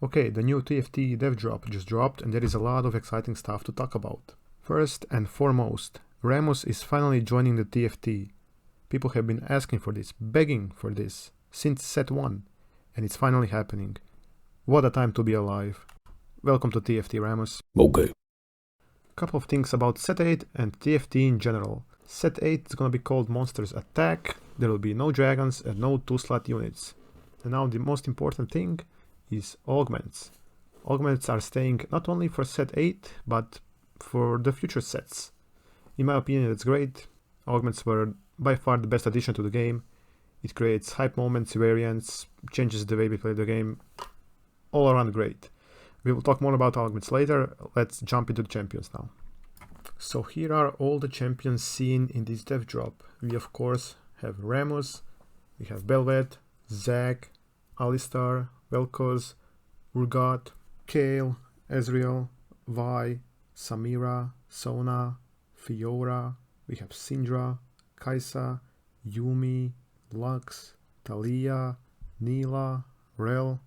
Okay, the new TFT dev drop just dropped and there is a lot of exciting stuff to talk about. First and foremost, Ramos is finally joining the TFT. People have been asking for this, begging for this, since set 1, and it's finally happening. What a time to be alive. Welcome to TFT, Ramos. Okay. Couple of things about set 8 and TFT in general. Set 8 is gonna be called Monsters Attack, there will be no dragons and no 2-slot units. And now the most important thing is Augments. Augments are staying not only for set 8, but for the future sets. In my opinion, it's great. Augments were by far the best addition to the game. It creates hype moments, variants, changes the way we play the game. All around great. We will talk more about Augments later. Let's jump into the champions now. So here are all the champions seen in this dev drop. We of course have Ramos, we have Belvet, Zac, Alistar, Vel'Koz, Urgot, Kayle, Ezreal, Vi, Samira, Sona, Fiora, we have Syndra, Kai'Sa, Yuumi, Lux, Taliyah, Nilah, Rell,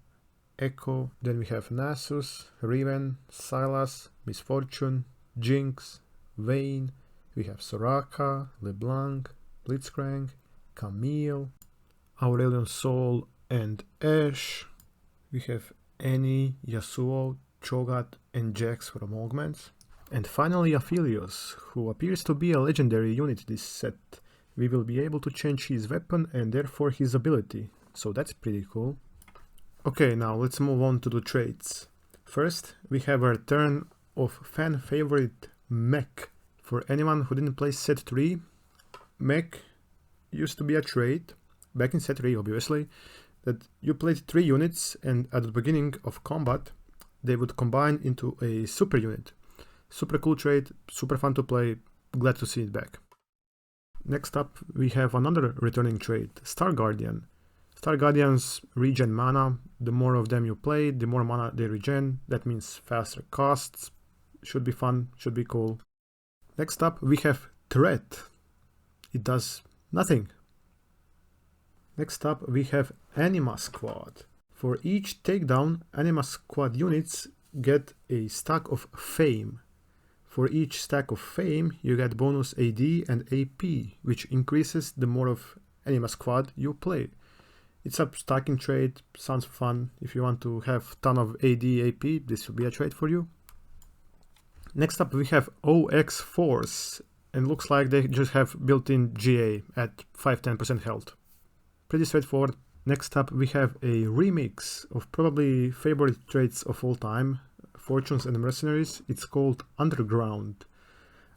Echo. Then we have Nasus, Riven, Sylas, Miss Fortune, Jinx, Vayne. We have Soraka, LeBlanc, Blitzcrank, Camille, Aurelion Sol and Ashe. We have Annie, Yasuo, Cho'Gath and Jax from Augments. And finally Aphelios, who appears to be a legendary unit this set. We will be able to change his weapon and therefore his ability, so that's pretty cool. Okay, now let's move on to the traits. First, we have a return of fan favorite Mech. For anyone who didn't play set 3, Mech used to be a trait, back in set 3 obviously, that you played 3 units and at the beginning of combat they would combine into a super unit. Super cool trait, super fun to play, glad to see it back. Next up we have another returning trait, Star Guardian. Star Guardians regen mana. The more of them you play, the more mana they regen. That means faster costs. Should be fun, should be cool. Next up we have Threat. It does nothing. Next up we have Anima Squad. For each takedown, Anima Squad units get a stack of Fame. For each stack of Fame you get bonus AD and AP, which increases the more of Anima Squad you play. It's a stacking trait, sounds fun. If you want to have ton of AD, AP, this will be a trait for you. Next up we have OX Force, and looks like they just have built-in GA at 5-10% health. Pretty straightforward. Next up we have a remix of probably favorite traits of all time, Fortunes and Mercenaries. It's called Underground.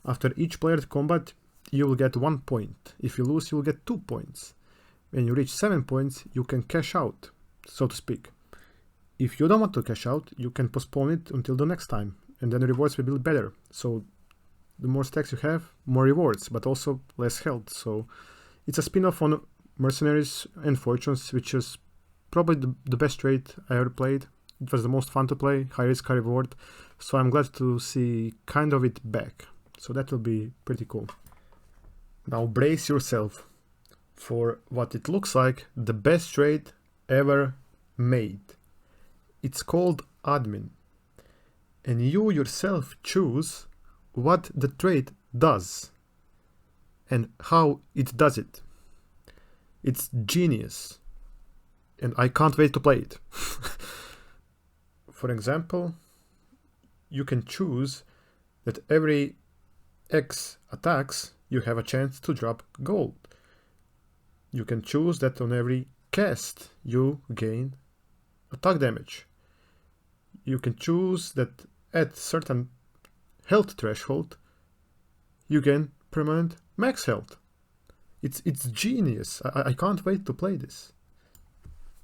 After each player's combat you will get 1 point. If you lose you will get 2 points. When you reach 7 points you can cash out, so to speak. If you don't want to cash out, you can postpone it until the next time, and then the rewards will be better. So the more stacks you have, more rewards, but also less health. So it's a spin-off on Mercenaries and Fortunes, which is probably the best trait I ever played. It was the most fun to play, high risk, high reward. So I'm glad to see kind of it back. So that will be pretty cool. Now brace yourself for what it looks like the best trait ever made. It's called Admin. And you yourself choose what the trait does and how it does it. It's genius. And I can't wait to play it. For example, you can choose that every X attacks you have a chance to drop gold. You can choose that on every cast you gain attack damage. You can choose that at certain health threshold you gain permanent max health. It's genius. I can't wait to play this.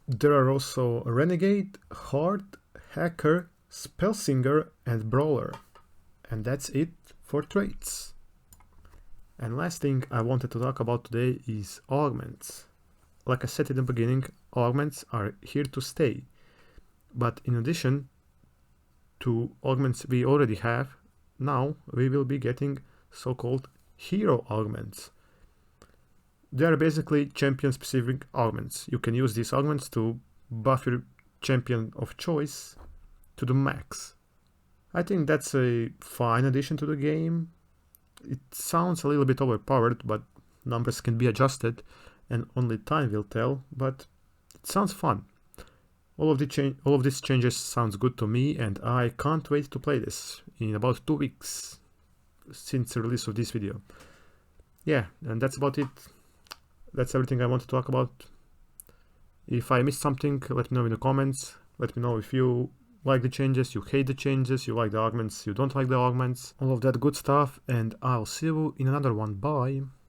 There are also Renegade, Hard, Hacker, Spellsinger and Brawler. And that's it for traits. And last thing I wanted to talk about today is Augments. Like I said in the beginning, Augments are here to stay. But in addition to Augments we already have, now we will be getting so-called Hero Augments. They are basically champion-specific augments. You can use these augments to buff your champion of choice to the max. I think that's a fine addition to the game. It sounds a little bit overpowered, but numbers can be adjusted and only time will tell, but it sounds fun. All of these changes sounds good to me, and I can't wait to play this in about 2 weeks since the release of this video. Yeah, and that's about it. That's everything I want to talk about. If I missed something, let me know in the comments. Let me know if you like the changes, you hate the changes, you like the augments, you don't like the augments, all of that good stuff, and I'll see you in another one. Bye!